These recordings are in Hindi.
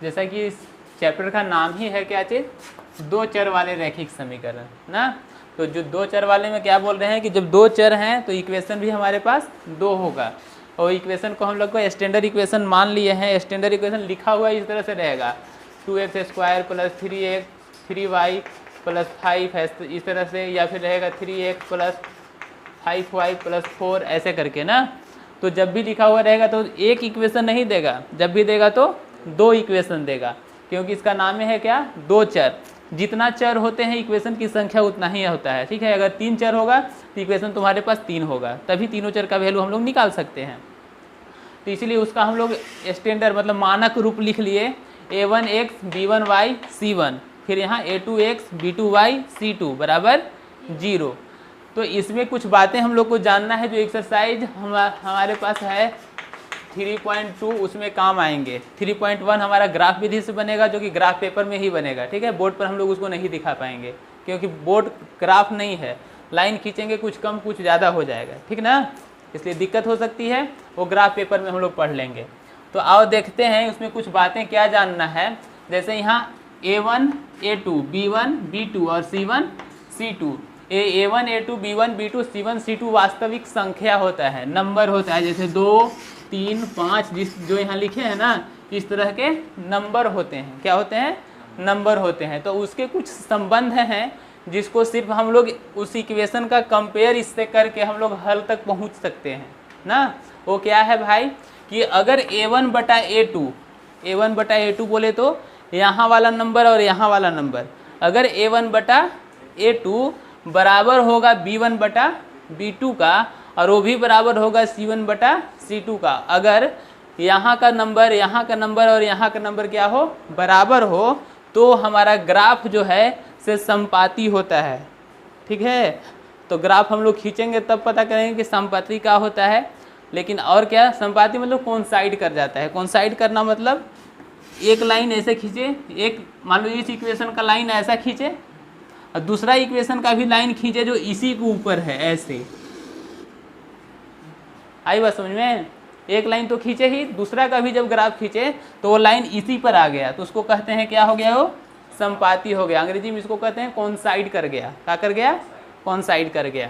जैसा कि इस चैप्टर का नाम ही है क्या चीज़, दो चर वाले रैखिक समीकरण ना। तो जो दो चर वाले में क्या बोल रहे हैं कि जब दो चर हैं तो इक्वेशन भी हमारे पास दो होगा, और इक्वेशन को हम लोग को स्टैंडर्ड इक्वेशन मान लिए हैं। स्टैंडर्ड इक्वेशन लिखा हुआ इस तरह से रहेगा 2x² + 3y + 5 है इस तरह से, या फिर रहेगा 3x + 5y + 4 ऐसे करके ना। तो जब भी लिखा हुआ रहेगा तो एक इक्वेशन नहीं देगा, जब भी देगा तो दो इक्वेशन देगा, क्योंकि इसका नाम है क्या, दो चर। जितना चर होते हैं इक्वेशन की संख्या उतना ही होता है, ठीक है। अगर 3 चर होगा तो इक्वेशन तुम्हारे पास 3 होगा, तभी तीनों चर का वैल्यू हम लोग निकाल सकते हैं। तो इसीलिए उसका हम लोग स्टैंडर्ड मतलब मानक रूप लिख लिए a1x b1y c1, फिर यहाँ a2x b2y c2 बराबर 0। तो इसमें कुछ बातें हम लोग को जानना है, जो एक्सरसाइज हमारे पास है 3.2 उसमें काम आएंगे। 3.1 हमारा ग्राफ विधि से बनेगा, जो कि ग्राफ पेपर में ही बनेगा, ठीक है। बोर्ड पर हम लोग उसको नहीं दिखा पाएंगे, क्योंकि बोर्ड ग्राफ नहीं है, लाइन खींचेंगे कुछ कम कुछ ज़्यादा हो जाएगा, ठीक ना, इसलिए दिक्कत हो सकती है। वो ग्राफ पेपर में हम लोग पढ़ लेंगे। तो आओ देखते हैं उसमें कुछ बातें क्या जानना है। जैसे यहाँ a1 a2 b1 b2 और c1 c2। a1 a2 b1 b2 c1 c2 वास्तविक संख्या होता है, नंबर होता है। जैसे 2 3 5 जो यहाँ लिखे हैं ना, इस तरह के नंबर होते हैं। क्या होते हैं, नंबर होते हैं। तो उसके कुछ संबंध हैं जिसको सिर्फ हम लोग उस इक्वेशन का कंपेयर इससे करके हम लोग हल तक पहुँच सकते हैं ना। वो क्या है भाई कि अगर a1 बटा a2 बोले तो यहाँ वाला नंबर और यहाँ वाला नंबर, अगर a1 बटा a2 बराबर होगा b1 बटा b2 का, और वो भी बराबर होगा c1 बटा c2 का, अगर यहाँ का नंबर और यहाँ का नंबर क्या हो, बराबर हो, तो हमारा ग्राफ जो है से संपाती होता है, ठीक है। तो ग्राफ हम लोग खींचेंगे तब पता करेंगे कि संपाती क्या होता है। लेकिन और क्या, संपाती मतलब कोइंसाइड कर जाता है। कोइंसाइड करना मतलब एक लाइन ऐसे खींचे, एक मान लो इस इक्वेशन का लाइन ऐसा खींचे और दूसरा इक्वेशन का भी लाइन खींचे जो इसी के ऊपर है, ऐसे। आई बात समझ में, एक लाइन तो खींचे ही, दूसरा का भी जब ग्राफ खींचे तो वो लाइन इसी पर आ गया, तो उसको कहते हैं क्या हो गया, वो संपाती हो गया। अंग्रेजी में इसको कहते हैं कोइंसाइड कर गया। क्या कर गया, कोइंसाइड कर गया।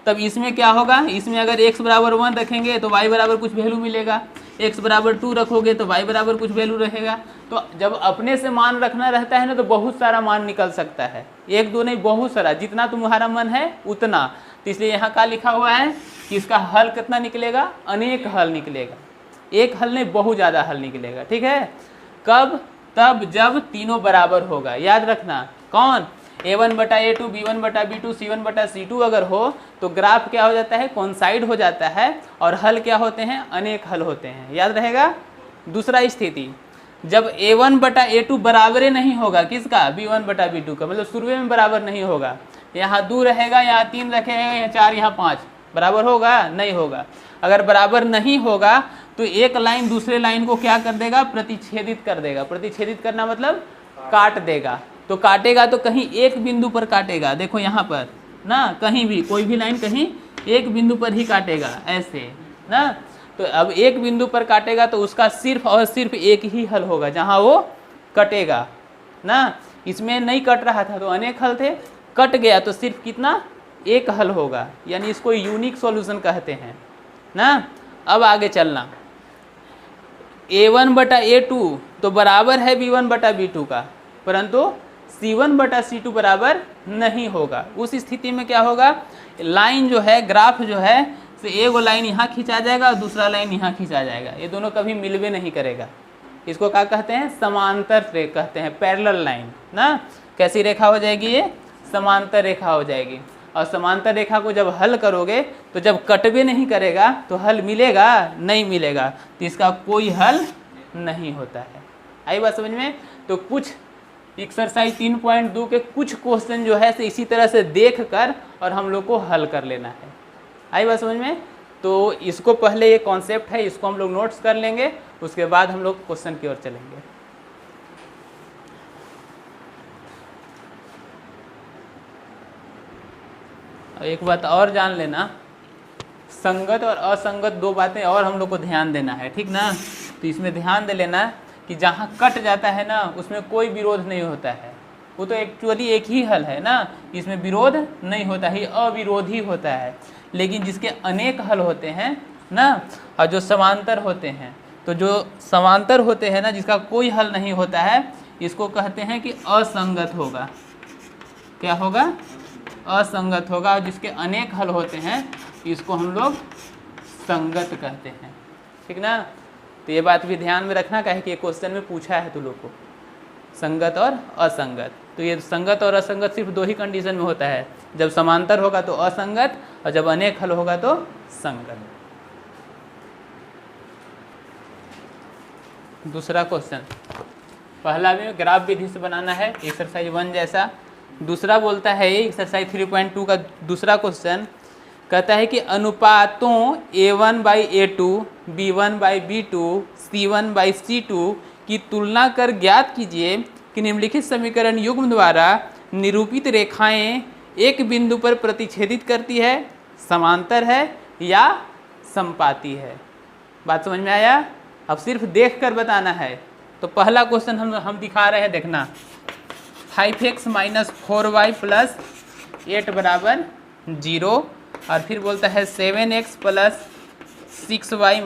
तब इसमें क्या होगा, इसमें अगर x बराबर 1 रखेंगे तो y बराबर कुछ वैल्यू मिलेगा, x बराबर 2 रखोगे तो y बराबर कुछ वैल्यू रहेगा। तो जब अपने से मान रखना रहता है ना, तो बहुत सारा मान निकल सकता है, एक दो नहीं, बहुत सारा, जितना तुम्हारा मन है उतना। तो इसलिए यहाँ क्या लिखा हुआ है कि इसका हल कितना निकलेगा, अनेक हल निकलेगा, एक हल नहीं बहुत ज़्यादा हल निकलेगा, ठीक है। कब, तब जब तीनों बराबर होगा। याद रखना, कौन, a1 बटा a2 b1 बटा b2 c1 बटा c2 अगर हो तो ग्राफ क्या हो जाता है, कोइंसाइड हो जाता है, और हल क्या होते हैं, अनेक हल होते हैं। याद रहेगा। दूसरा स्थिति, जब a1 बटा a2 बराबर नहीं होगा, किसका, b1 बटा b2 का, मतलब शुरू में बराबर नहीं होगा। यहाँ 2 रहेगा, यहाँ 3 रखेगा, यहाँ 4, यहाँ 5, बराबर होगा, नहीं होगा। अगर बराबर नहीं होगा तो एक लाइन दूसरे लाइन को क्या कर देगा, प्रतिच्छेदित कर देगा। प्रतिच्छेदित करना मतलब काट देगा। तो काटेगा तो कहीं एक बिंदु पर काटेगा, देखो यहाँ पर ना, कहीं भी कोई भी लाइन कहीं एक बिंदु पर ही काटेगा, ऐसे ना। तो अब एक बिंदु पर काटेगा तो उसका सिर्फ और सिर्फ एक ही हल होगा जहाँ वो कटेगा ना। इसमें नहीं कट रहा था तो अनेक हल थे, कट गया तो सिर्फ कितना, एक हल होगा, यानी इसको यूनिक सॉल्यूशन कहते हैं ना। अब आगे चलना, a1 बटा a2 तो बराबर है b1 बटा b2 का, परंतु c1 बटा c2 बराबर नहीं होगा। उस स्थिति में क्या होगा, लाइन जो है, ग्राफ जो है, से एक लाइन यहाँ खींचा जाएगा और दूसरा लाइन यहाँ खींचा जाएगा, ये दोनों कभी मिलवे नहीं करेगा। इसको क्या कहते हैं, समांतर रेखा कहते हैं, पैरेलल लाइन ना। कैसी रेखा हो जाएगी ये, समांतर रेखा हो जाएगी। और समांतर रेखा को जब हल करोगे तो जब कटवे नहीं करेगा तो हल मिलेगा, नहीं मिलेगा, तो इसका कोई हल नहीं होता है। आई बात समझ में। तो कुछ एक्सरसाइज 3.2 के कुछ क्वेश्चन जो है से इसी तरह से देख कर और हम लोग को हल कर लेना है। आई बात समझ में। तो इसको पहले ये कॉन्सेप्ट है, इसको हम लोग नोट्स कर लेंगे, उसके बाद हम लोग क्वेश्चन की ओर चलेंगे। एक बात और जान लेना, संगत और असंगत दो बातें और हम लोग को ध्यान देना है, ठीक ना। तो इसमें ध्यान दे लेना कि जहाँ कट जाता है ना उसमें कोई विरोध नहीं होता है, वो तो एक्चुअली एक ही हल है ना, इसमें विरोध नहीं होता है, अविरोधी होता है। लेकिन जिसके अनेक हल होते हैं ना, और जो समांतर होते हैं, तो जो समांतर होते हैं ना, जिसका कोई हल नहीं होता है, इसको कहते हैं कि असंगत होगा। क्या होगा? असंगत होगा। और जिसके अनेक हल होते हैं इसको हम लोग संगत कहते हैं। ठीक ना? तो ये बात भी ध्यान में रखना, काहे कि ये क्वेश्चन में पूछा है तुम लोग को, संगत और असंगत। तो ये संगत और असंगत सिर्फ दो ही कंडीशन में होता है, जब समांतर होगा तो असंगत, और जब अनेक हल होगा तो संगत। दूसरा क्वेश्चन, पहला में ग्राफ विधि से बनाना है, एक्सरसाइज 1 जैसा। दूसरा बोलता है ये एक्सरसाइज 3.2 का दूसरा क्वेश्चन, कहता है कि अनुपातों A1/A2, B1/B2, C1/C2 की तुलना कर ज्ञात कीजिए कि निम्नलिखित समीकरण युग्म द्वारा निरूपित रेखाएं एक बिंदु पर प्रतिच्छेदित करती है, समांतर है या समपाती है। बात समझ में आया? अब सिर्फ देख कर बताना है। तो पहला क्वेश्चन हम दिखा रहे हैं, देखना। 5x - 4y + 8 = 0, और फिर बोलता है 7x + 6y -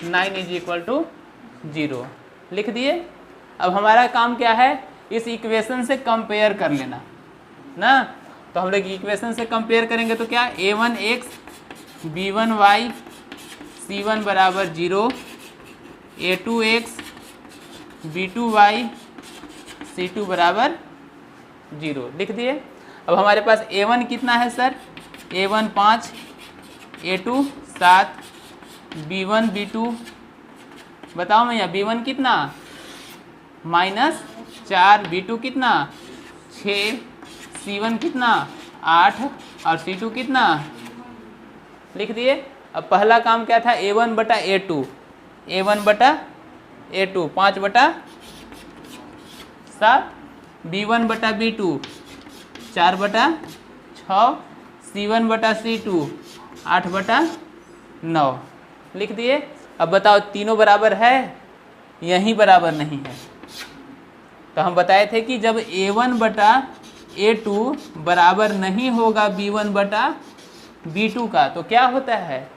9 = 0। लिख दिए। अब हमारा काम क्या है? इस इक्वेशन से कंपेयर कर लेना ना। तो हम लोग इक्वेशन से कंपेयर करेंगे तो क्या, a1x b1y c1 = 0, a2x b2y c2 = 0। लिख दिए। अब हमारे पास a1 कितना है sir? a1 5, a2 7, b1 b2 बताओ भैया, b1 कितना? -4, b2 कितना? 6, c1 कितना? 8, और c2 कितना? लिख दिए। अब पहला काम क्या था? a1/a2, a1/a2 5/7, b1/b2 4/6, c1/c2 8/9। लिख दिए। अब बताओ तीनों बराबर है? यहीं बराबर नहीं है। तो हम बताए थे कि जब a1/a2 बराबर नहीं होगा b1/b2 का, तो क्या होता है?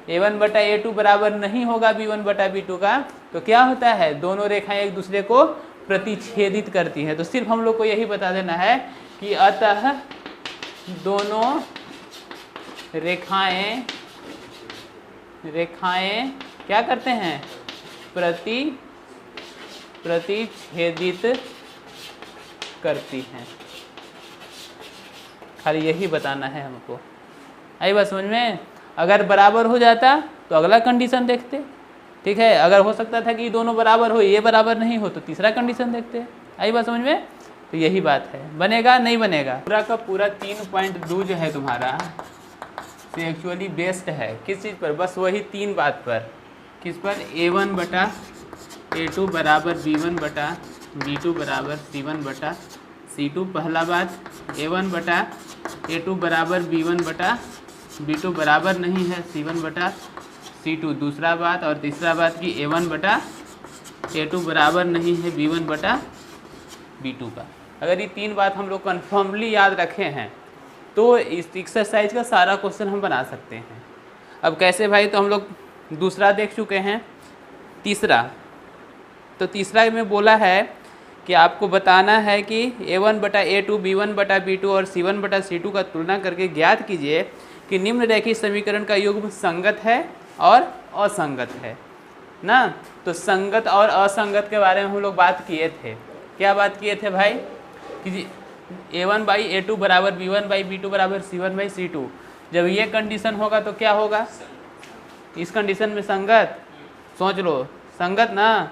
a1/a2 बराबर नहीं होगा b1/b2 का, तो क्या होता है? दोनों रेखाएं एक दूसरे को प्रतिच्छेदित करती हैं। तो सिर्फ हम लोग को यही बता देना है कि अतः दोनों रेखाएं क्या करते हैं? प्रतिच्छेदित करती हैं। खाली यही बताना है हमको। आई बात समझ में? अगर बराबर हो जाता तो अगला कंडीशन देखते, ठीक है। अगर हो सकता था कि दोनों बराबर हो, ये बराबर नहीं हो, तो तीसरा कंडीशन देखते। आई बात समझ में? तो यही बात है। बनेगा नहीं बनेगा? पूरा का पूरा 3.2 जो है तुम्हारा, तो एक्चुअली बेस्ड है किस चीज़ पर? बस वही 3 बात पर। किस पर? a1/a2 = b1/b2 = c1/c2। पहला बात, a1/a2 = b1/b2 बराबर नहीं है c1/c2। दूसरा बात, और तीसरा बात कि a1/a2 बराबर नहीं है b1/b2 का। अगर ये 3 बात हम लोग कन्फर्मली याद रखे हैं तो इस एक्सरसाइज का सारा क्वेश्चन हम बना सकते हैं। अब कैसे भाई? तो हम लोग दूसरा देख चुके हैं। तीसरा, तो तीसरा में बोला है कि आपको बताना है कि a1/a2, b1/b2 और c1/c2 का तुलना करके ज्ञात कीजिए कि निम्न रेखीय समीकरण का युग्म संगत है और असंगत है ना। तो संगत और असंगत के बारे में हम लोग बात किए थे। क्या बात किए थे भाई? कि a1/a2 = b1/b2 = c1/c2। जब ये कंडीशन होगा तो क्या होगा? इस कंडीशन में संगत, सोच लो, संगत ना,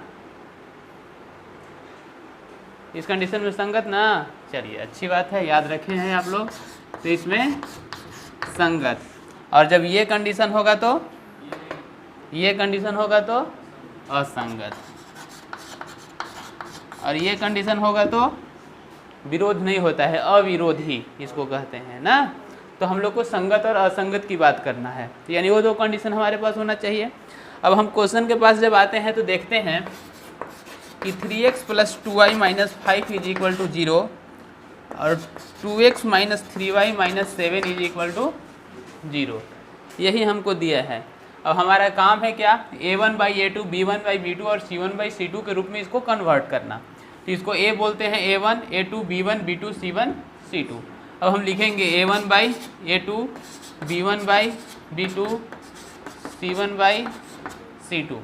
इस कंडीशन में संगत ना। चलिए अच्छी बात है, याद रखे हैं आप लोग। तो इसमें संगत, और जब ये कंडीशन होगा तो असंगत, और ये कंडीशन होगा तो विरोध नहीं होता है, अविरोधी इसको कहते हैं ना। तो हम लोग को संगत और असंगत की बात करना है, यानी वो 2 कंडीशन हमारे पास होना चाहिए। अब हम क्वेश्चन के पास जब आते हैं तो देखते हैं कि 3x plus 2y minus 5 is equal to 0 और 2x minus 3y minus 7 is equal to 0, यही हमको दिया है। अब हमारा काम है क्या, a1/a2 b1/b2 और c1/c2 के रूप में इसको कन्वर्ट करना। तो इसको a बोलते हैं a1 a2 b1 b2 c1 c2। अब हम लिखेंगे a1/a2 b1/b2 c1/c2।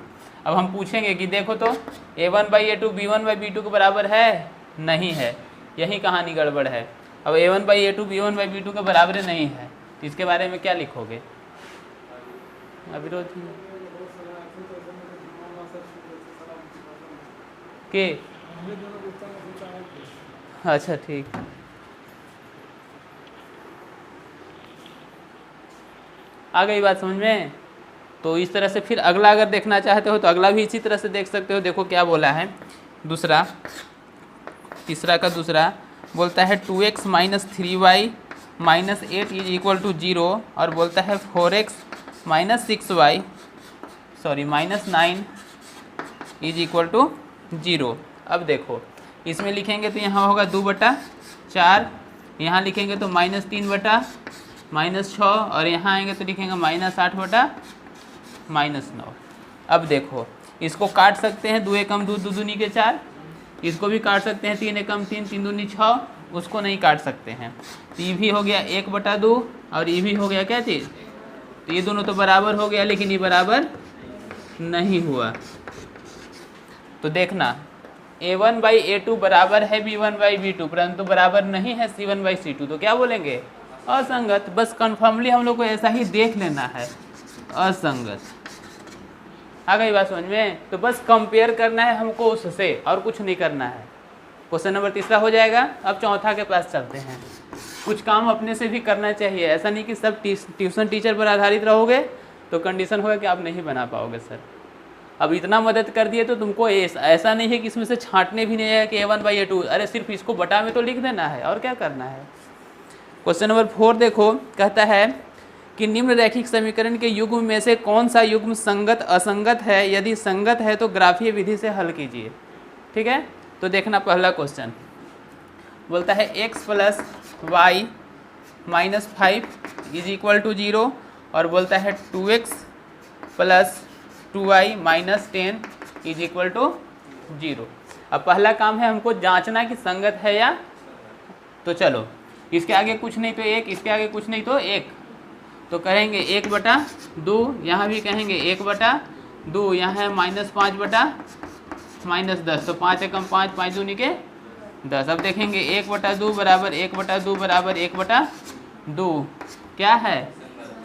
अब हम पूछेंगे कि देखो तो a1/a2 b1/b2 के बराबर है, नहीं है, यही कहानी गड़बड़ है। अब a1/a2 b1/b2 के बराबर नहीं है, तो इसके बारे में क्या लिखोगे? अविरोध के, अच्छा ठीक। आ गई बात समझ में? तो इस तरह से फिर अगला अगर देखना चाहते हो तो अगला भी इसी तरह से देख सकते हो। देखो क्या बोला है दूसरा, तीसरा का दूसरा बोलता है 2x minus 3y minus 8 is equal to 0 और बोलता है 4x minus 6y sorry minus 9 is equal to 0। अब देखो इसमें लिखेंगे तो यहाँ होगा 2/4, यहाँ लिखेंगे तो माइनस 3/-6 और यहाँ आएंगे तो लिखेंगे माइनस 8/-9। अब देखो इसको काट सकते हैं, 2 एकम 2 2 दूनी के 4, इसको भी काट सकते हैं, 3 एकम 3 3 दूनी 6, उसको नहीं काट सकते हैं। तो ये भी हो गया 1/2 और ये भी हो गया क्या चीज़, तो ये दोनों तो बराबर हो गया, लेकिन ये बराबर नहीं हुआ। तो देखना a1/a2 बराबर है b1/b2 परंतु बराबर नहीं है c1/c2, तो क्या बोलेंगे? असंगत। बस कन्फर्मली हम लोग को ऐसा ही देख लेना है, असंगत। आ गई बात समझ में? तो बस कंपेयर करना है हमको उससे और कुछ नहीं करना है। क्वेश्चन नंबर तीसरा हो जाएगा। अब चौथा के पास चलते हैं। कुछ काम अपने से भी करना चाहिए, ऐसा नहीं कि सब ट्यूशन टीचर पर आधारित रहोगे तो कंडीशन होगा कि आप नहीं बना पाओगे सर। अब इतना मदद कर दिए तो तुमको ऐसा नहीं है कि इसमें से छांटने भी नहीं है कि a1/a2, अरे सिर्फ इसको बटा में तो लिख देना है और क्या करना है। क्वेश्चन नंबर 4 देखो, कहता है कि निम्न रैखिक समीकरण के युग्म में से कौन सा युग्म संगत असंगत है, यदि संगत है तो ग्राफीय विधि से हल कीजिए। ठीक है, तो देखना पहला क्वेश्चन बोलता है x plus Y minus 5 is equal to 0 और बोलता है 2x plus 2y minus 10 is equal to 0। अब पहला काम है हमको जांचना कि संगत है या, तो चलो इसके आगे कुछ नहीं तो 1, इसके आगे कुछ नहीं तो 1, तो कहेंगे 1/2, यहाँ भी कहेंगे 1/2, यहाँ है -5/-10, तो 5 एकम 5 5 दूनी के 10। अब देखेंगे 1/2 बराबर 1/2 बराबर 1/2 क्या है,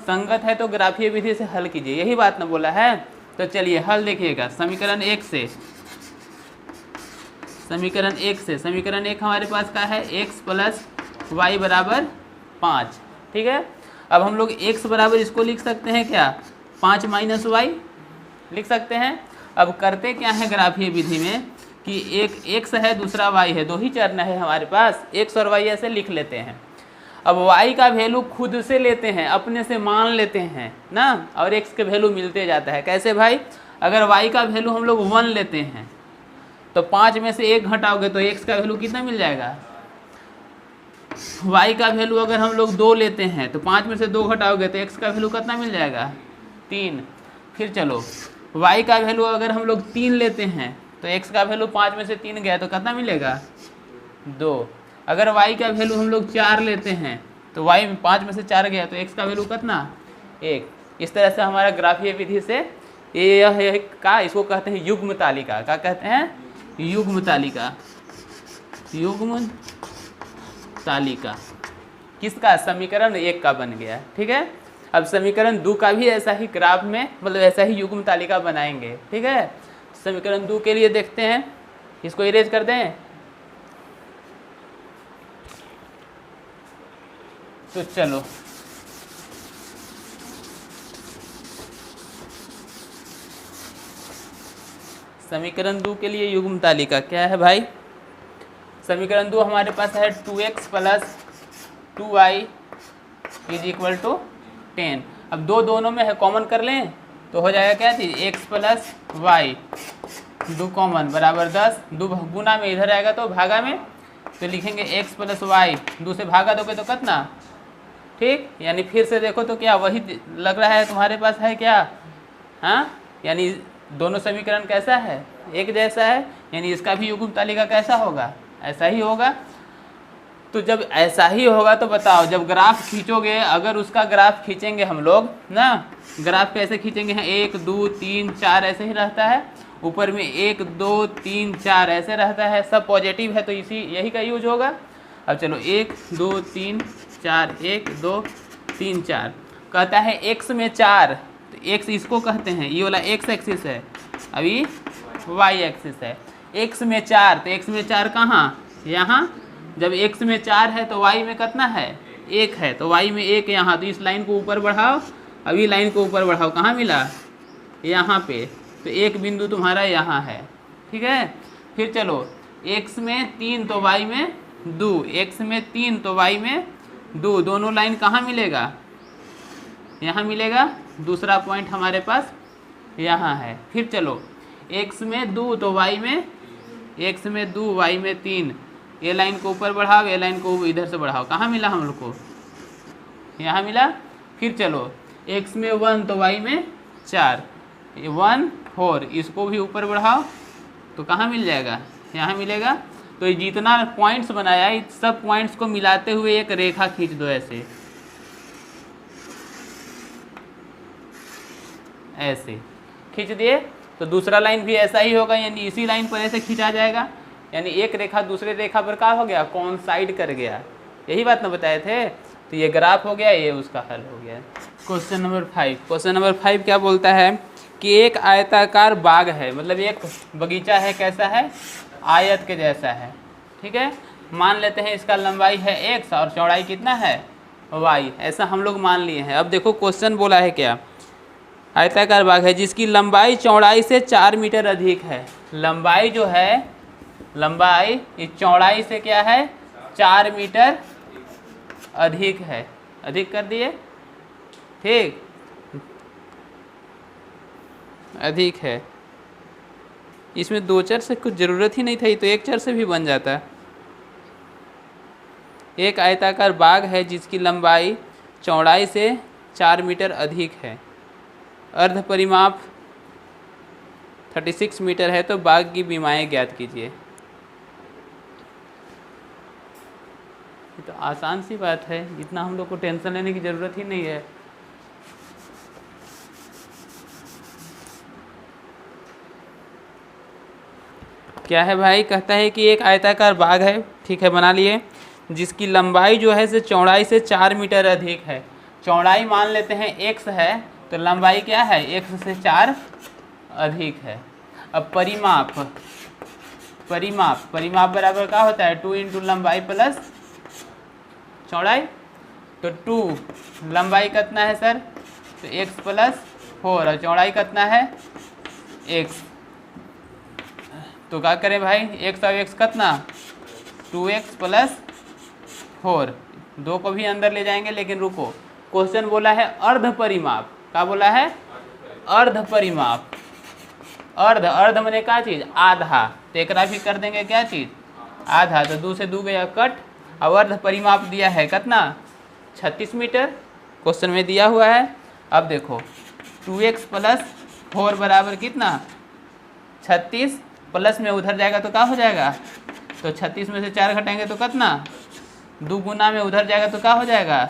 संगत है, तो ग्राफीय विधि से हल कीजिए, यही बात ना बोला है। तो चलिए हल देखिएगा समीकरण 1 से। समीकरण 1 हमारे पास का है x प्लस वाई बराबर 5। ठीक है, अब हम लोग x बराबर इसको लिख सकते हैं क्या, 5 माइनस वाई लिख सकते हैं। अब करते क्या है ग्राफीय विधि में कि एक x है दूसरा y है, दो ही चरण है हमारे पास, x और y ऐसे लिख लेते हैं। अब y का वैल्यू खुद से लेते हैं, अपने से मान लेते हैं ना, और x के वैल्यू मिलते जाता है। कैसे भाई, अगर y का वैल्यू हम लोग 1 लेते हैं तो 5 में से 1 घटाओगे तो x का वैल्यू कितना मिल जाएगा। y का वैल्यू अगर हम लोग 2 लेते हैं तो 5 में से 2 घटाओगे तो x का वैल्यू कितना मिल जाएगा, 3। फिर चलो y का वैल्यू अगर हम लोग 3 लेते हैं तो x का वैल्यू 5 में से 3 गया तो कितना मिलेगा, 2। अगर y का वैल्यू हम लोग 4 लेते हैं तो y में 5 में से 4 गया तो x का वैल्यू कितना, 1। इस तरह से हमारा ग्राफीय विधि से यह का इसको कहते हैं युग्म तालिका। क्या कहते हैं, युग्म तालिका। युग्म तालिका किसका, समीकरण 1 का बन गया। ठीक है, अब समीकरण 2 का भी ऐसा ही ग्राफ में मतलब ऐसा ही युग्म तालिका बनाएंगे। ठीक है, समीकरण 2 के लिए देखते हैं, इसको इरेज कर दें। तो चलो समीकरण 2 के लिए युग्म तालिका क्या है भाई, समीकरण 2 हमारे पास है 2x plus 2y is equal to 10। अब दोनों में है, कॉमन कर लें तो हो जाएगा क्या चीज़, x प्लस वाई 2 कॉमन बराबर 10, 2 गुना में इधर आएगा तो भागा में, तो लिखेंगे x प्लस वाई, 2 से भागा दोगे तो कितना, ठीक। यानी फिर से देखो तो क्या वही लग रहा है तुम्हारे पास है क्या, हाँ, यानी दोनों समीकरण कैसा है, एक जैसा है, यानी इसका भी युग्म तालिका कैसा होगा, ऐसा ही होगा। तो जब ऐसा ही होगा तो बताओ जब ग्राफ खींचोगे, अगर उसका ग्राफ खींचेंगे हम लोग ना, ग्राफ कैसे खींचेंगे, 1 2 3 4 ऐसे ही रहता है, ऊपर में 1 2 3 4 ऐसे रहता है, सब पॉजिटिव है तो इसी यही का यूज होगा। अब चलो 1 2 3 4, 1 2 3 4 कहता है x में 4, तो x इसको कहते हैं, ये वाला x एक्सिस है, अभी y एक्सिस है। x में 4, तो x में 4 कहाँ, यहाँ, जब x में 4 है तो y में कितना है, 1 है, तो y में 1 यहाँ, तो इस लाइन को ऊपर बढ़ाओ, अभी लाइन को ऊपर बढ़ाओ, कहाँ मिला, यहाँ पे, तो एक बिंदु तुम्हारा यहाँ है, ठीक है। फिर चलो x में 3 तो y में 2, x में 3 तो y में 2, दोनों लाइन कहाँ मिलेगा, यहाँ मिलेगा, दूसरा पॉइंट हमारे पास यहाँ है। फिर चलो x में 2 तो y में, x में 2 y में 3, ये लाइन को ऊपर बढ़ाओ, ये लाइन को इधर से बढ़ाओ, कहाँ मिला हम लोग को, यहाँ मिला। फिर चलो x में 1 तो y में 4, 1 4, इसको भी ऊपर बढ़ाओ तो कहाँ मिल जाएगा, यहाँ मिलेगा। तो ये जितना पॉइंट्स बनाया है सब पॉइंट्स को मिलाते हुए एक रेखा खींच दो, ऐसे खींच दिए तो दूसरा लाइन भी ऐसा ही होगा, यानी इसी लाइन पर ऐसे खींचा जाएगा, यानी एक रेखा दूसरे रेखा पर क्या हो गया, कोइंसाइड कर गया, यही बात ना बताए थे। तो ये ग्राफ हो गया, ये उसका हल हो गया। क्वेश्चन नंबर 5, क्वेश्चन नंबर 5 क्या बोलता है कि एक आयताकार बाग है, मतलब एक बगीचा है, कैसा है, आयत के जैसा है, ठीक है। मान लेते हैं इसका लंबाई है x और चौड़ाई कितना है y, ऐसा हम लोग मान लिए हैं। अब देखो क्वेश्चन बोला है क्या, आयताकार बाग है जिसकी लंबाई चौड़ाई से 4 मीटर अधिक है, लंबाई जो है, लंबाई इस चौड़ाई से क्या है, 4 मीटर अधिक है, अधिक कर दिए, ठीक, अधिक है। इसमें 2 चर से कुछ ज़रूरत ही नहीं था, तो 1 चर से भी बन जाता। एक आयताकार बाग है जिसकी लंबाई चौड़ाई से 4 मीटर अधिक है, अर्ध परिमाप 36 मीटर है, तो बाग की विमाएँ ज्ञात कीजिए। ये तो आसान सी बात है, इतना हम लोग को टेंशन लेने की ज़रूरत ही नहीं है। क्या है भाई, कहता है कि एक आयताकार बाग है, ठीक है, बना लिए, जिसकी लंबाई जो है से चौड़ाई से 4 मीटर अधिक है। चौड़ाई मान लेते हैं x है, तो लंबाई क्या है, x से 4 अधिक है। अब परिमाप, परिमाप, परिमाप बराबर क्या होता है, 2 इंटू लंबाई प्लस चौड़ाई, तो 2 लंबाई कितना है सर, तो x प्लस 4 और चौड़ाई कितना है x, तो क्या करें भाई, x और x कितना, 2x प्लस 4, 2 को भी अंदर ले जाएंगे, लेकिन रुको, क्वेश्चन बोला है अर्ध परिमाप, क्या बोला है, अर्ध परिमाप, अर्ध, अर्ध मैंने क्या चीज़, आधा, तो एक भी कर देंगे क्या चीज़, आधा, तो 2 से 2 गया कट। अब अर्ध परिमाप दिया है कितना, 36 मीटर, क्वेश्चन में दिया हुआ है। अब देखो 2x प्लस 4 बराबर कितना, 36, प्लस में उधर जाएगा तो क्या हो जाएगा, तो 36 में से 4 घटाएंगे तो कितना, 2 गुना में उधर जाएगा तो क्या हो जाएगा,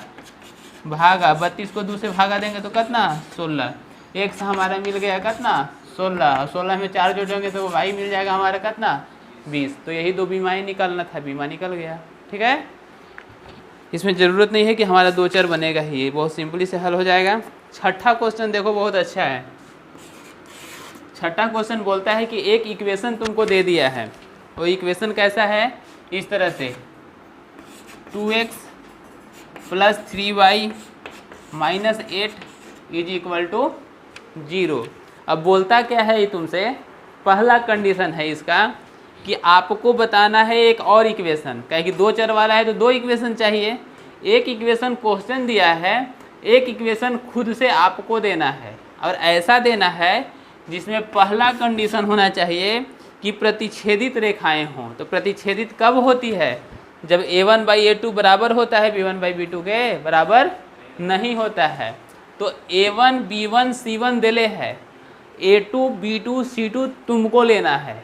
भागा, 32 को 2 से भागा देंगे तो कितना, 16, x हमारा मिल गया कितना, 16, 16 में 4 जोड़ेंगे तो y मिल जाएगा हमारा कितना, 20। तो यही 2 बीमाएँ निकालना था, बीमा निकल गया, ठीक है। इसमें ज़रूरत नहीं है कि हमारा 2 चर बनेगा ही, ये बहुत सिंपली से हल हो जाएगा। छठा क्वेश्चन देखो, बहुत अच्छा है। छठा क्वेश्चन बोलता है कि एक इक्वेशन तुमको दे दिया है, वो इक्वेशन कैसा है, इस तरह से 2x plus 3y minus 8 is equal to 0। अब बोलता क्या है ये तुमसे, पहला कंडीशन है इसका कि आपको बताना है एक और इक्वेशन, कहे कि 2 चर वाला है तो 2 इक्वेशन चाहिए, एक इक्वेशन क्वेश्चन दिया है, एक इक्वेशन खुद से आपको देना है, और ऐसा देना है जिसमें पहला कंडीशन होना चाहिए कि प्रतिच्छेदित रेखाएं हों। तो प्रतिच्छेदित कब होती है? जब a1/a2 बराबर होता है b1/b2 के बराबर नहीं होता है। तो a1 b1 c1 दिले है, a2 b2 c2 तुमको लेना है।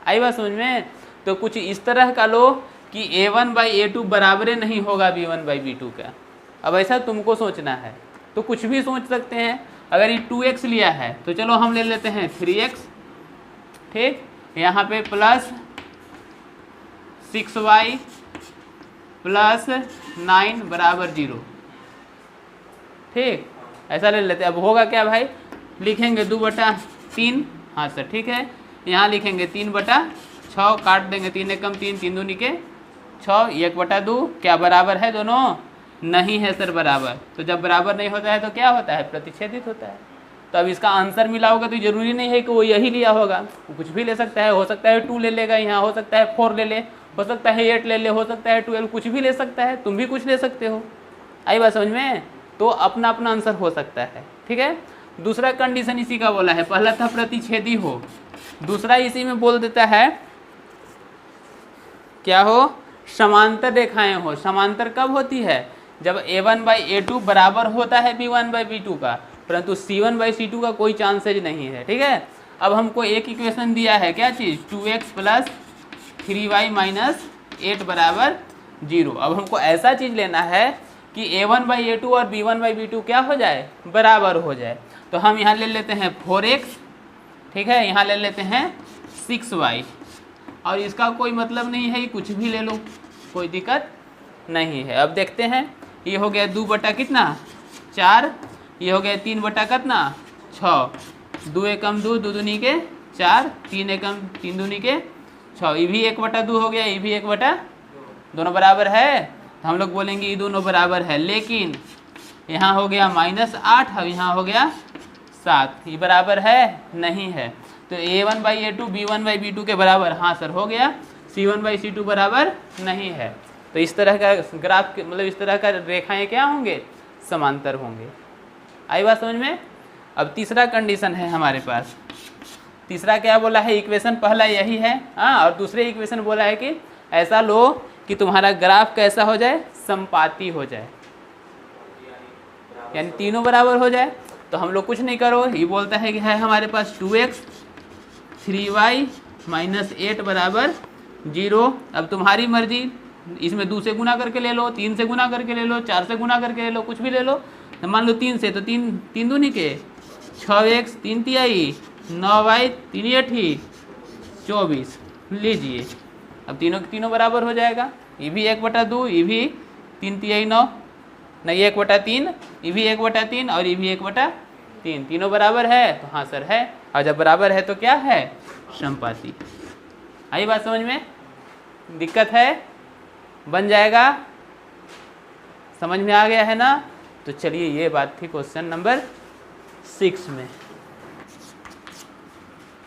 आई बात समझ में? तो कुछ इस तरह का लो कि a1/a2 बराबर नहीं होगा b1/b2 का। अब ऐसा तुमको सोचना है, तो कुछ भी सोच सकते हैं। अगर ये 2x लिया है तो चलो हम ले लेते हैं 3x, ठीक, यहाँ पे प्लस 6y प्लस 9 बराबर 0, ठीक, ऐसा ले लेते हैं। अब होगा क्या भाई? लिखेंगे 2/3, हाँ सर ठीक है। यहाँ लिखेंगे 3/6, काट देंगे 3 एकम 3, 3 दूनी के 6, 1/2, क्या बराबर है दोनों? नहीं है सर बराबर। तो जब बराबर नहीं होता है तो क्या होता है? प्रतिच्छेदित होता है। तो अब इसका आंसर मिला होगा तो जरूरी नहीं है कि वो यही लिया होगा, वो कुछ भी ले सकता है। हो सकता है 2 ले लेगा, यहाँ हो सकता है 4 ले ले, हो सकता है 8 ले ले, हो सकता है 12, कुछ भी ले सकता है। तुम भी कुछ ले सकते हो। आई बात समझ में? तो अपना अपना आंसर हो सकता है, ठीक है। दूसरा कंडीशन इसी का बोला है, पहला था प्रतिच्छेदी हो, दूसरा इसी में बोल देता है क्या हो? समांतर रेखाएं हो। समांतर कब होती है? जब a1/a2 बराबर होता है b1/b2 का, परंतु c1/c2 का कोई चांसेज नहीं है, ठीक है। अब हमको एक इक्वेशन दिया है, क्या चीज़? 2x प्लस 3y माइनस 8 बराबर 0। अब हमको ऐसा चीज़ लेना है कि a1/a2 और b1/b2 क्या हो जाए? बराबर हो जाए। तो हम यहाँ ले लेते हैं 4x, ठीक है, यहाँ ले लेते हैं 6y, और इसका कोई मतलब नहीं है, कुछ भी ले लो, कोई दिक्कत नहीं है। अब देखते हैं, ये हो गया 2/4, ये हो गया 3/कितना? 6, 2 एकम 2, 2 दूनी के 4, 3 एकम 3 दूनी के 6, ये भी 1/2 हो गया, ये भी 1/, दोनों बराबर है। तो हम लोग बोलेंगे ये दोनों बराबर है, लेकिन यहाँ हो गया -8 और यहाँ हो गया 7, ये बराबर है? नहीं है। तो a1/a2 b1/b2 के बराबर, हाँ सर हो गया। c1/c2 बराबर नहीं है। तो इस तरह का ग्राफ, मतलब इस तरह का रेखाएं क्या होंगे? समांतर होंगे। आई बात समझ में? अब तीसरा कंडीशन है हमारे पास। तीसरा क्या बोला है? इक्वेशन पहला यही है, हाँ, और दूसरे इक्वेशन बोला है कि ऐसा लो कि तुम्हारा ग्राफ कैसा हो जाए? संपाती हो जाए, यानी तीनों बराबर हो जाए। तो हम लोग कुछ नहीं करो, ये बोलता है कि है हमारे पास 2x 3y माइनस 8 बराबर 0। अब तुम्हारी मर्जी, इसमें 2 से गुना करके ले लो, 3 से गुना करके ले लो, 4 से गुना करके ले लो, कुछ भी ले लो। तो मान लो 3 से, तो 3 दूनी के 6x 3 तिहाई 9y 3 8 24, लीजिए। अब तीनों बराबर हो जाएगा। ये भी 1/2, ये भी 3 तिहाई 9, नहीं 1/3, ये भी 1/3 और ये भी 1/3, तीनों बराबर है। तो हाँ सर है। और जब बराबर है तो क्या है? समपाती। आई बात समझ में? दिक्कत है? बन जाएगा? समझ में आ गया है ना? तो चलिए, ये बात थी क्वेश्चन नंबर 6 में।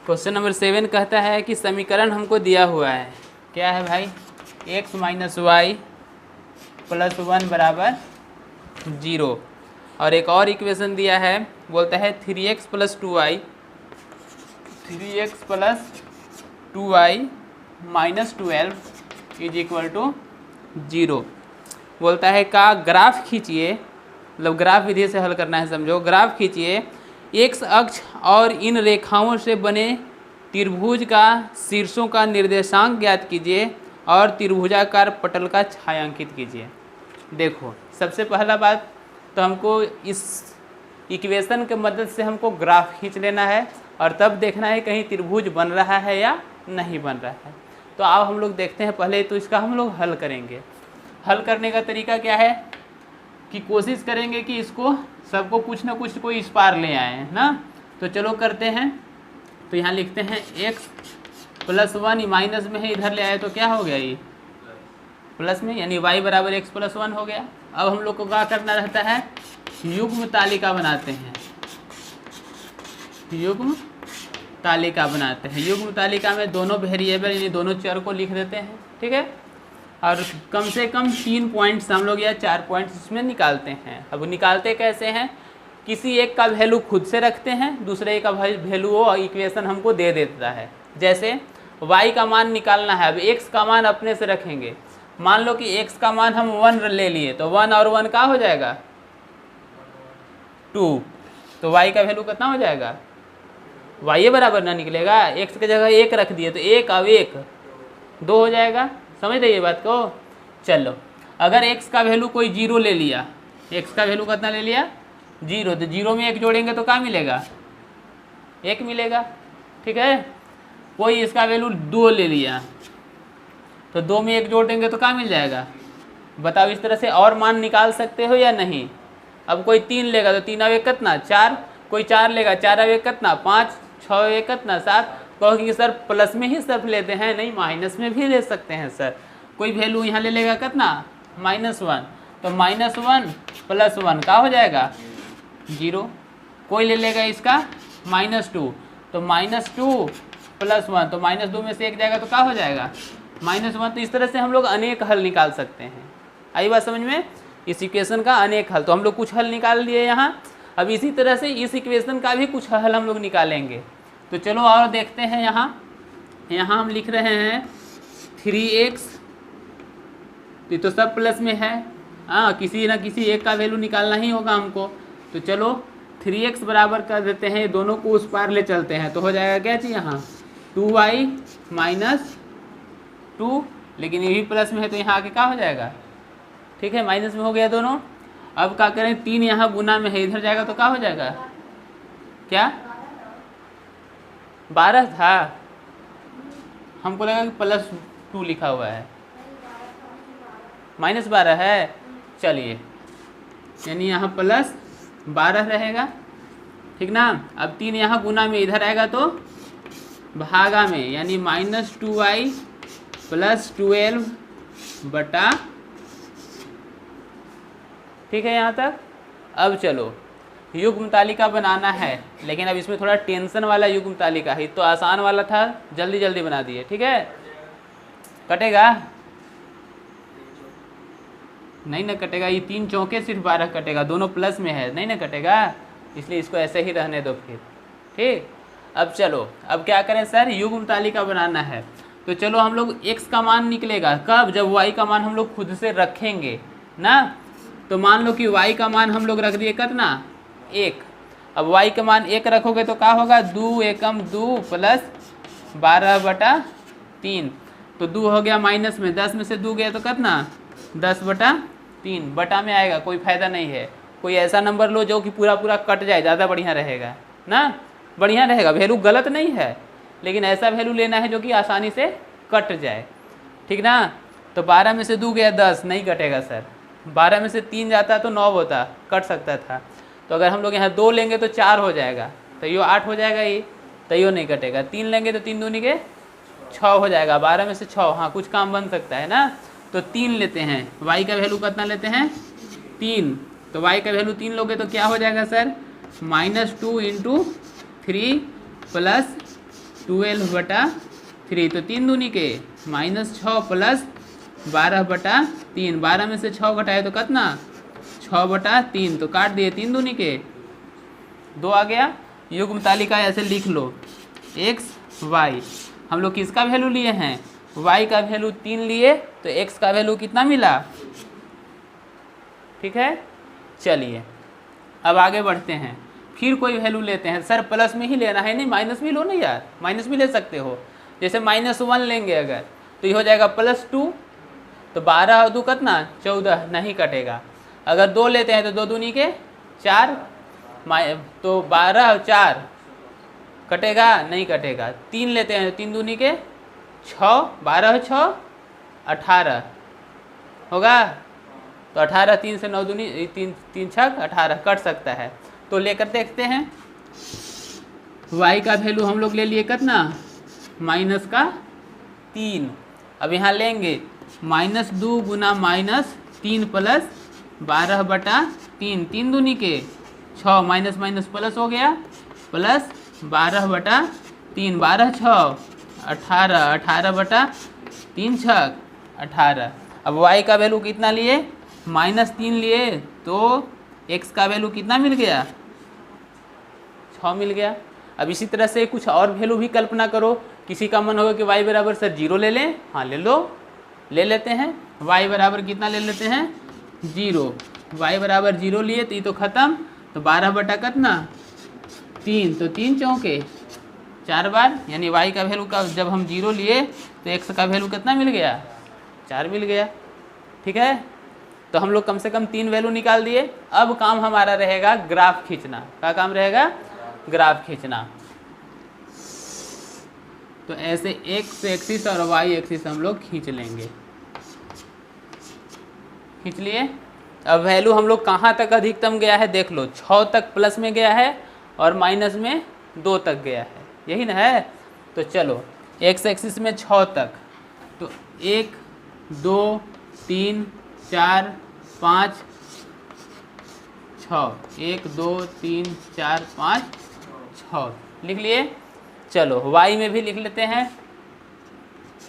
क्वेश्चन नंबर 7 कहता है कि समीकरण हमको दिया हुआ है, क्या है भाई? x माइनस वाई प्लस 1 बराबर 0, और एक और इक्वेशन दिया है, बोलता है 3x plus 2y minus 12 is equal to 0। बोलता है का ग्राफ खींचिए, मतलब ग्राफ विधि से हल करना है, समझो। ग्राफ खींचिए, x अक्ष और इन रेखाओं से बने त्रिभुज का शीर्षों का निर्देशांक ज्ञात कीजिए और त्रिभुजाकार पटल का छायांकित कीजिए। देखो, सबसे पहला बात तो हमको इस इक्वेशन के मदद से हमको ग्राफ खींच लेना है और तब देखना है कहीं त्रिभुज बन रहा है या नहीं बन रहा है। तो अब हम लोग देखते हैं, पहले तो इसका हम लोग हल करेंगे। हल करने का तरीका क्या है कि कोशिश करेंगे कि इसको सबको कुछ ना कुछ कोई इस पार ले आए ना। तो चलो करते हैं। तो यहाँ लिखते हैं x प्लस 1, माइनस में है, इधर ले आए तो क्या हो गया? ये प्लस में, यानी y बराबर x प्लस 1 हो गया। अब हम लोग को क्या करना रहता है? युग्म तालिका बनाते हैं। युग्म तालिका बनाते हैं। युग्म तालिका में दोनों वेरिएबल यानी दोनों चर को लिख देते हैं, ठीक है। और कम से कम 3 पॉइंट्स हम लोग या 4 पॉइंट्स इसमें निकालते हैं। अब निकालते कैसे हैं? किसी एक का वैल्यू खुद से रखते हैं, दूसरे का वैल्यू वो इक्वेशन हमको दे देता है। जैसे y का मान निकालना है, अब x का मान अपने से रखेंगे। मान लो कि x का मान हम 1 ले लिए, तो 1 और 1 का हो जाएगा 2, तो y का वैल्यू कितना हो जाएगा, y बराबर ना निकलेगा, x की जगह 1 रख दिए तो 1 और 1 2 हो जाएगा। समझ रही है बात को। चलो अगर x का वैल्यू कोई 0 ले लिया, x का वैल्यू कितना ले लिया 0, तो 0 में 1 जोड़ेंगे तो क्या मिलेगा, 1 मिलेगा। ठीक है, कोई इसका वैल्यू 2 ले लिया, तो 2 में 1 जोड़ देंगे तो क्या मिल जाएगा, बताओ। इस तरह से और मान निकाल सकते हो या नहीं। अब कोई 3 लेगा तो 3 और 1 कितना 4, कोई 4 लेगा 4 और 1 कितना 5, 6 और 1 कितना 7। कहोगे कि सर प्लस में ही सिर्फ लेते हैं, नहीं माइनस में भी ले सकते हैं सर। कोई वैल्यू यहाँ ले लेगा कितना -1, तो -1 + 1 का हो जाएगा 0। कोई ले लेगा इसका -2, तो -2 + 1, तो -2 में से 1 जाएगा तो क्या हो जाएगा -1। तो इस तरह से हम लोग अनेक हल निकाल सकते हैं। आई बात समझ में, इस इक्वेशन का अनेक हल। तो हम लोग कुछ हल निकाल लिए यहाँ। अब इसी तरह से इस इक्वेशन का भी कुछ हल हम लोग निकालेंगे। तो चलो और देखते हैं। यहाँ हम लिख रहे हैं 3x, तो सब प्लस में है, हाँ किसी ना किसी एक का वैल्यू निकालना ही होगा हमको। तो चलो 3x बराबर कर देते हैं, दोनों को उस पार ले चलते हैं, तो हो जाएगा क्या चाहिए यहाँ 2y - 2, लेकिन ये भी प्लस में है तो यहाँ आके क्या हो जाएगा, ठीक है माइनस में हो गया दोनों। अब क्या करें, 3 यहाँ गुना में है, इधर जाएगा तो क्या हो जाएगा, क्या 12 था, हमको लगा कि +2 लिखा हुआ है, -12 है। चलिए यानी यहाँ +12 रहेगा, ठीक ना। अब 3 यहाँ गुना में इधर आएगा तो भागा में, यानी -2y + 12 बटा, ठीक है यहाँ तक। अब चलो युग्म तालिका बनाना है, लेकिन अब इसमें थोड़ा टेंशन वाला युग्म तालिका है, तो आसान वाला था, जल्दी जल्दी बना दिए, ठीक है। कटेगा नहीं ना, कटेगा, ये 3 चौके सिर्फ 12 कटेगा, दोनों प्लस में है, नहीं ना कटेगा, इसलिए इसको ऐसे ही रहने दो फिर, ठीक। अब चलो अब क्या करें सर, युग्म तालिका बनाना है। तो चलो हम लोग x का मान निकलेगा कब, जब y का मान हम लोग खुद से रखेंगे ना। तो मान लो कि y का मान हम लोग रख दिए कितना 1। अब y का मान 1 रखोगे तो क्या होगा, 2 एकम 2 + 12/3, तो 2 हो गया माइनस में, 10 में से 2 गया तो कितना 10/3, बटा में आएगा, कोई फायदा नहीं है। कोई ऐसा नंबर लो जो कि पूरा पूरा कट जाए, ज़्यादा बढ़िया रहेगा ना, बढ़िया रहेगा, वैल्यू गलत नहीं है, लेकिन ऐसा वैल्यू लेना है जो कि आसानी से कट जाए, ठीक ना। तो 12 में से 2 गया 10, नहीं कटेगा सर। 12 में से 3 जाता तो 9 होता, कट सकता था। तो अगर हम लोग यहाँ 2 लेंगे तो 4 हो जाएगा, तो यो 8 हो जाएगा, ये तो यो नहीं कटेगा। 3 लेंगे तो 3 दूनी के 6 हो जाएगा, 12 में से 6, हाँ कुछ काम बन सकता है ना। तो 3 लेते हैं, y का वैल्यू कितना लेते हैं 3, तो y का वैल्यू 3 लोगे तो क्या हो जाएगा सर, -2 × 3 + 12/3, तो 3 दूनी के -6 + 12/3, 12 में से 6 घटाए तो कितना 6/3, तो काट दिए, 3 दूनी के 2 आ गया। युग्म तालिका ऐसे लिख लो, x y, हम लोग किसका वैल्यू लिए हैं, y का वैल्यू 3 लिए, तो x का वैल्यू कितना मिला, ठीक है। चलिए अब आगे बढ़ते हैं, फिर कोई वैल्यू लेते हैं। सर प्लस में ही लेना है, नहीं माइनस भी लो ना यार, माइनस भी ले सकते हो। जैसे -1 लेंगे अगर, तो ये हो जाएगा +2, तो 12 और 2 कितना 14, नहीं कटेगा। अगर 2 लेते हैं तो 2 दूनी के 4, तो 12 और 4 कटेगा, नहीं कटेगा। 3 लेते हैं तो 3 दूनी के 6, 12 और 6 18 होगा, तो 18, 3 से 9 दूनी 3 6 18, कट सकता है। तो लेकर देखते हैं, y का वैल्यू हम लोग ले लिए कितना -3। अब यहाँ लेंगे -2 गुना -3 + 12/3, 3 दूनी के 6, माइनस माइनस प्लस हो गया, + 12/3, 12 6 18, 18/3 6 18। अब y का वैल्यू कितना लिए -3 लिए, तो x का वैल्यू कितना मिल गया 6 मिल गया। अब इसी तरह से कुछ और वैल्यू भी कल्पना करो किसी का मन होगा कि y बराबर सर 0 ले लें, हाँ ले लो, ले लेते हैं। y बराबर कितना ले लेते हैं 0, y बराबर 0 लिए तो ये तो ख़त्म, तो 12 बटा कितना 3, तो 3 चौके 4 बार, यानी y का वैल्यू का जब हम 0 लिए तो x का वैल्यू कितना मिल गया 4 मिल गया। ठीक है, तो हम लोग कम से कम 3 वैल्यू निकाल दिए। अब काम हमारा रहेगा ग्राफ खींचना। क्या काम रहेगा, ग्राफ खींचना। तो ऐसे x एक्सिस और y एक्सिस हम लोग खींच लेंगे। खींच लिए। अब वैल्यू हम लोग कहाँ तक अधिकतम गया है देख लो, 6 तक प्लस में गया है और माइनस में 2 तक गया है, यही ना है। तो चलो x एक्सिस में 6 तक, तो 1 2 3 4 5 6, 1 2 3 4 5 6 लिख लिए। चलो y में भी लिख लेते हैं,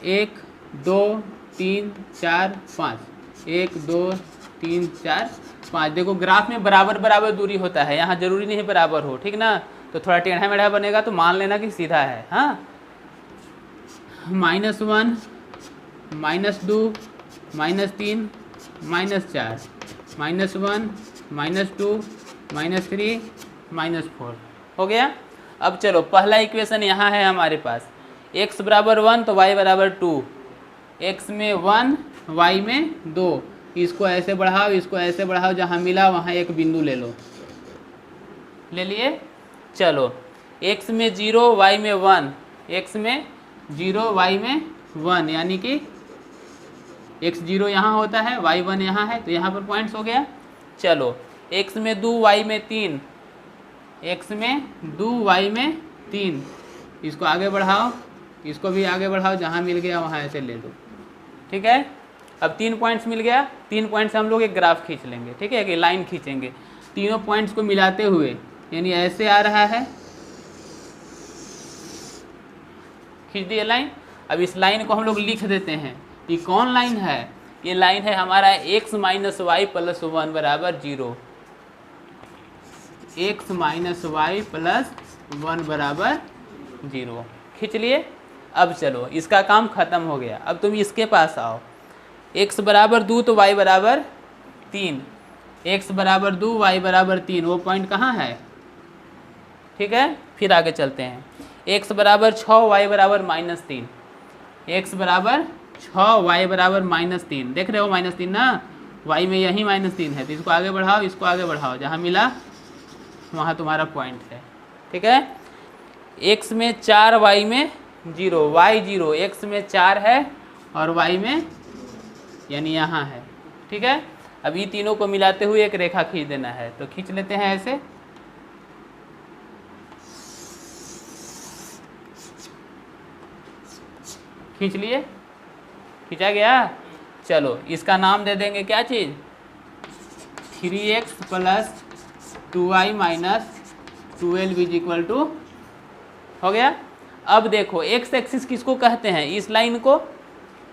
1 2 3 4 5, 1 2 3 4 5। देखो ग्राफ में बराबर बराबर दूरी होता है, यहाँ जरूरी नहीं बराबर हो, ठीक ना, तो थोड़ा टेढ़ा मेढ़ा बनेगा तो मान लेना कि सीधा है। हाँ, -1 -2 -3 -4, -1 -2 -3 -4 हो गया। अब चलो पहला इक्वेशन यहाँ है हमारे पास, x बराबर 1 तो y बराबर 2, x में 1 y में 2, इसको ऐसे बढ़ाओ, इसको ऐसे बढ़ाओ, जहाँ मिला वहाँ एक बिंदु ले लो, ले लिए। चलो x में 0 y में 1, x में 0 y में 1, यानी कि x0 यहाँ होता है, y1 यहाँ है, तो यहाँ पर पॉइंट्स हो गया। चलो x में 2 y में 3, x में 2 y में 3, इसको आगे बढ़ाओ, इसको भी आगे बढ़ाओ, जहाँ मिल गया वहाँ ऐसे ले लो। ठीक है, अब 3 पॉइंट्स मिल गया, 3 पॉइंट्स हम लोग एक ग्राफ खींच लेंगे। ठीक है, एक लाइन खींचेंगे तीनों पॉइंट्स को मिलाते हुए, यानी ऐसे आ रहा है, खींच दिए लाइन। अब इस लाइन को हम लोग लिख देते हैं। ये कौन लाइन है, ये लाइन है हमारा x माइनस वाई प्लस 1 बराबर 0, x माइनस वाई प्लस 1 बराबर 0। खींच लिए। अब चलो इसका काम खत्म हो गया। अब तुम इसके पास आओ, x बराबर 2 तो y बराबर 3, x बराबर 2 y बराबर 3, वो पॉइंट कहाँ है। ठीक है, फिर आगे चलते हैं। x बराबर 6 y बराबर -3, x बराबर 6 y बराबर -3, देख रहे हो -3 ना, y में यही -3 है, तो इसको आगे बढ़ाओ, इसको आगे बढ़ाओ, जहाँ मिला वहाँ तुम्हारा पॉइंट है। ठीक है, x में 4 y में 0, y 0, x में 4 है और y में यानी यहाँ है। ठीक है, अब ये तीनों को मिलाते हुए एक रेखा खींच देना है, तो खींच लेते हैं ऐसे। खींच लिए, खींचा गया। चलो इसका नाम दे देंगे क्या चीज़, 3x plus 2y minus 12 is equal to, हो गया। अब देखो x एक्सिस किसको कहते हैं, इस लाइन को,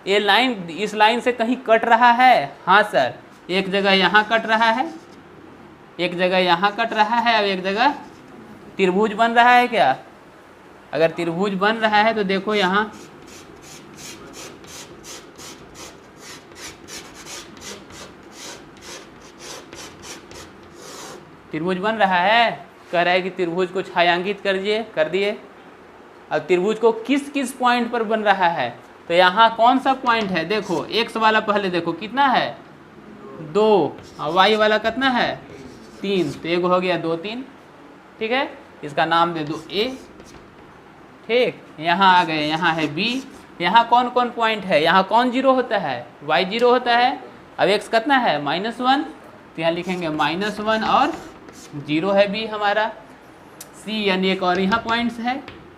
ये लाइन इस लाइन से कहीं कट रहा है। हाँ सर, एक जगह यहाँ कट रहा है, एक जगह यहाँ कट रहा है, अब एक जगह त्रिभुज बन रहा है क्या। अगर त्रिभुज बन रहा है तो देखो यहाँ त्रिभुज बन रहा है, कह रहा है कि त्रिभुज को छायांकित कर दिए। अब त्रिभुज को किस किस पॉइंट पर बन रहा है, तो यहाँ कौन सा पॉइंट है, देखो x वाला पहले देखो कितना है 2 और y वाला कितना है 3, तो एक हो गया 2 3। ठीक है, इसका नाम दे दो a। ठीक, यहाँ आ गए, यहाँ है b। यहाँ कौन कौन पॉइंट है, यहाँ कौन 0 होता है, y 0 होता है। अब x कितना है -1, तो यहाँ लिखेंगे -1 और 0 है b हमारा। c यानी एक और यहाँ पॉइंट्स है,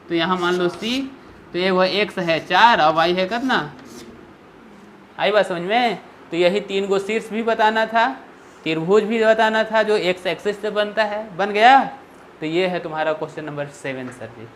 तो यहाँ मान लो c, तो ये वह x है 4 और y है कितना, आई बात समझ में। तो यही 3 गो शीर्ष भी बताना था, त्रिभुज भी बताना था जो x एक्सिस से बनता है, बन गया। तो ये है तुम्हारा क्वेश्चन नंबर 7 सर जी।